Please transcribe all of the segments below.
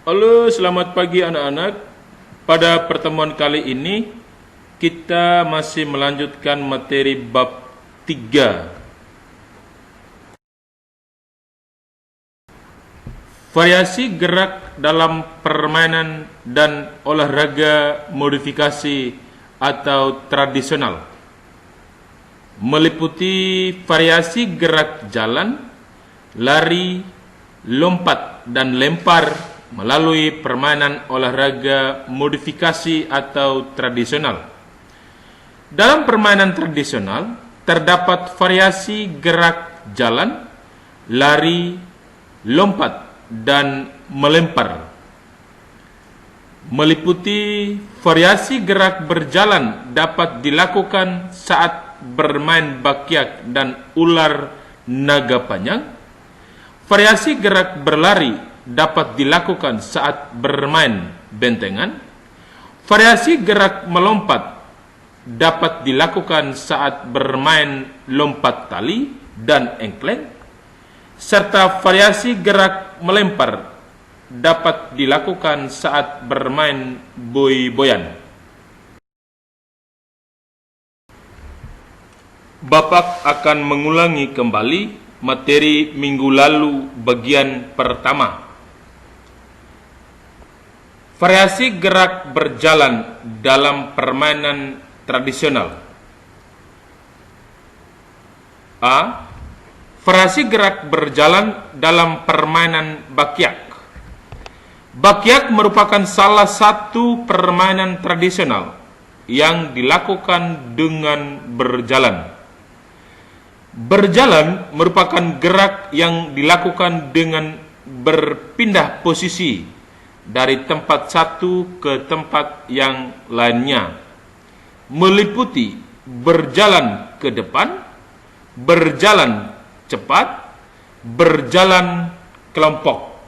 Halo, selamat pagi anak-anak. Pada pertemuan kali ini, kita masih melanjutkan materi bab 3. Variasi gerak dalam permainan dan olahraga modifikasi atau tradisional. Meliputi variasi gerak jalan, lari, lompat, dan lempar melalui permainan olahraga modifikasi atau tradisional. Dalam permainan tradisional, terdapat variasi gerak jalan, lari, lompat, dan melempar. Meliputi variasi gerak berjalan dapat dilakukan saat bermain bakyak dan ular naga panjang. Variasi gerak berlari dapat dilakukan saat bermain bentengan. Variasi gerak melompat dapat dilakukan saat bermain lompat tali dan engkleng, serta variasi gerak melempar dapat dilakukan saat bermain boy-boyan. Bapak akan mengulangi kembali materi minggu lalu bagian pertama. Variasi gerak berjalan dalam permainan tradisional. A. Variasi gerak berjalan dalam permainan bakyak. Bakyak merupakan salah satu permainan tradisional yang dilakukan dengan berjalan. Berjalan merupakan gerak yang dilakukan dengan berpindah posisi dari tempat satu ke tempat yang lainnya, meliputi berjalan ke depan, berjalan cepat, berjalan kelompok.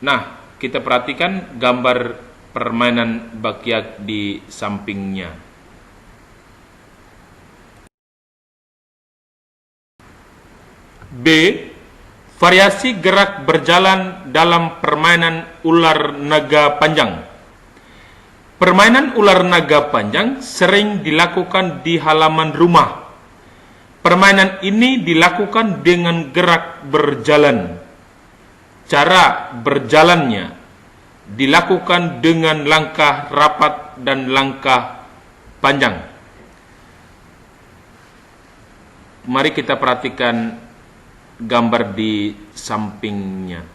Nah, kita perhatikan gambar permainan bakyak di sampingnya. B. Variasi gerak berjalan dalam permainan ular naga panjang. Permainan ular naga panjang sering dilakukan di halaman rumah. Permainan ini dilakukan dengan gerak berjalan. Cara berjalannya dilakukan dengan langkah rapat dan langkah panjang. Mari kita perhatikan gambar di sampingnya.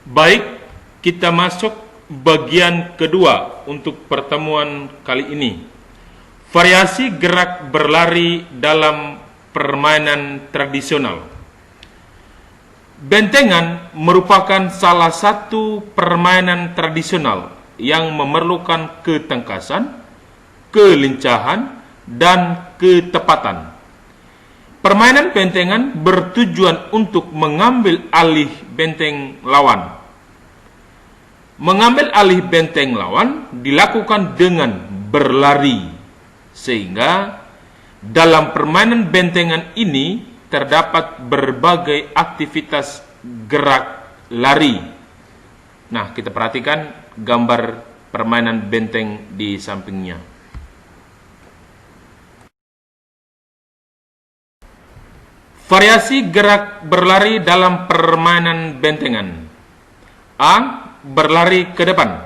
Baik, kita masuk bagian kedua untuk pertemuan kali ini. Variasi gerak berlari dalam permainan tradisional. Bentengan merupakan salah satu permainan tradisional yang memerlukan ketangkasan, kelincahan, dan ketepatan. Permainan bentengan bertujuan untuk mengambil alih benteng lawan. Mengambil alih benteng lawan dilakukan dengan berlari, sehingga dalam permainan bentengan ini terdapat berbagai aktivitas gerak lari. Nah, kita perhatikan gambar permainan benteng di sampingnya. Variasi gerak berlari dalam permainan bentengan. A. Berlari ke depan.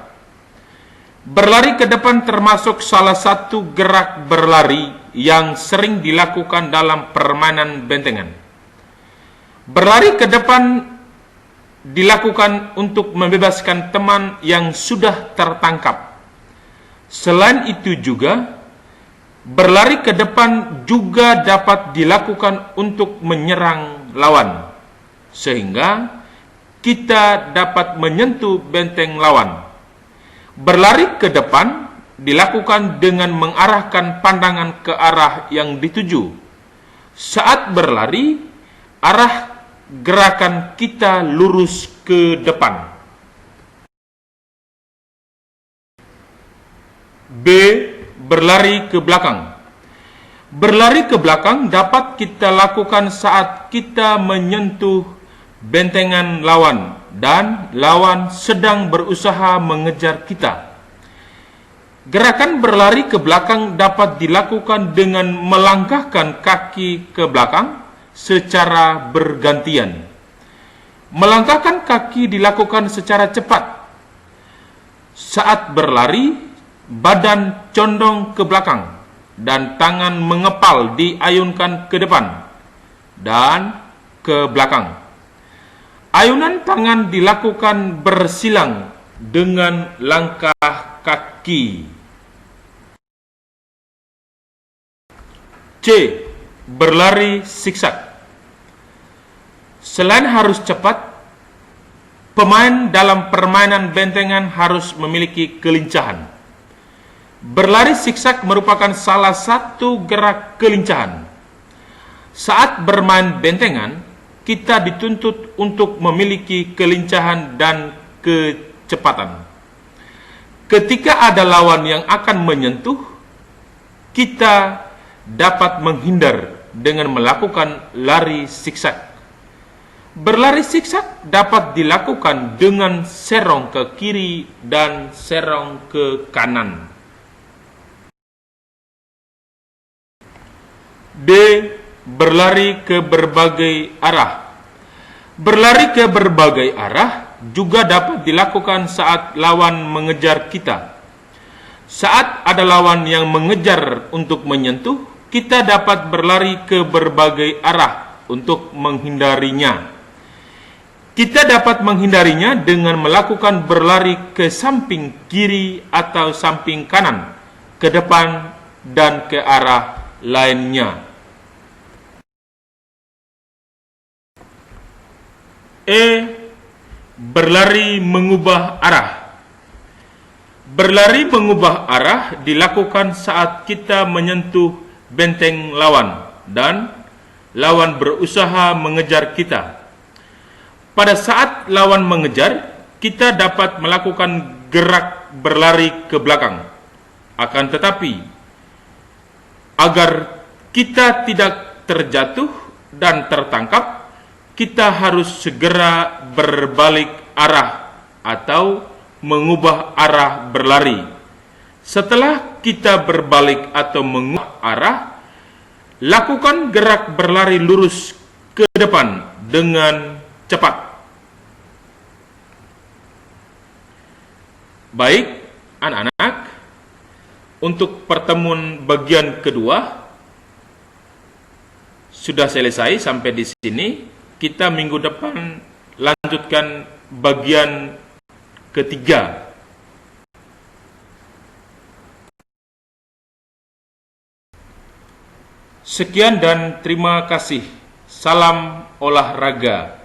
Berlari ke depan termasuk salah satu gerak berlari yang sering dilakukan dalam permainan bentengan. Berlari ke depan dilakukan untuk membebaskan teman yang sudah tertangkap. Selain itu juga, berlari ke depan juga dapat dilakukan untuk menyerang lawan, sehingga kita dapat menyentuh benteng lawan. Berlari ke depan dilakukan dengan mengarahkan pandangan ke arah yang dituju. Saat berlari, arah gerakan kita lurus ke depan. B. Berlari ke belakang. Berlari ke belakang dapat kita lakukan saat kita menyentuh bentengan lawan dan lawan sedang berusaha mengejar kita. Gerakan berlari ke belakang dapat dilakukan dengan melangkahkan kaki ke belakang secara bergantian. Melangkahkan kaki dilakukan secara cepat. Saat berlari, badan condong ke belakang dan tangan mengepal diayunkan ke depan dan ke belakang. Ayunan tangan dilakukan bersilang dengan langkah kaki. C. Berlari siksak. Selain harus cepat, pemain dalam permainan bentengan harus memiliki kelincahan. Berlari siksak merupakan salah satu gerak kelincahan. Saat bermain bentengan, kita dituntut untuk memiliki kelincahan dan kecepatan. Ketika ada lawan yang akan menyentuh, kita dapat menghindar dengan melakukan lari siksak. Berlari siksak dapat dilakukan dengan serong ke kiri dan serong ke kanan. D. Berlari ke berbagai arah. Berlari ke berbagai arah juga dapat dilakukan saat lawan mengejar kita. Saat ada lawan yang mengejar untuk menyentuh, kita dapat berlari ke berbagai arah untuk menghindarinya. Kita dapat menghindarinya dengan melakukan berlari ke samping kiri atau samping kanan, ke depan, dan ke arah lainnya. E. Berlari mengubah arah. Berlari mengubah arah dilakukan saat kita menyentuh benteng lawan dan lawan berusaha mengejar kita. Pada saat lawan mengejar, kita dapat melakukan gerak berlari ke belakang. Akan tetapi, agar kita tidak terjatuh dan tertangkap, kita harus segera berbalik arah atau mengubah arah berlari. Setelah kita berbalik atau mengubah arah, lakukan gerak berlari lurus ke depan dengan cepat. Baik, anak-anak, untuk pertemuan bagian kedua sudah selesai sampai di sini. Kita minggu depan lanjutkan bagian ketiga. Sekian dan terima kasih. Salam olahraga.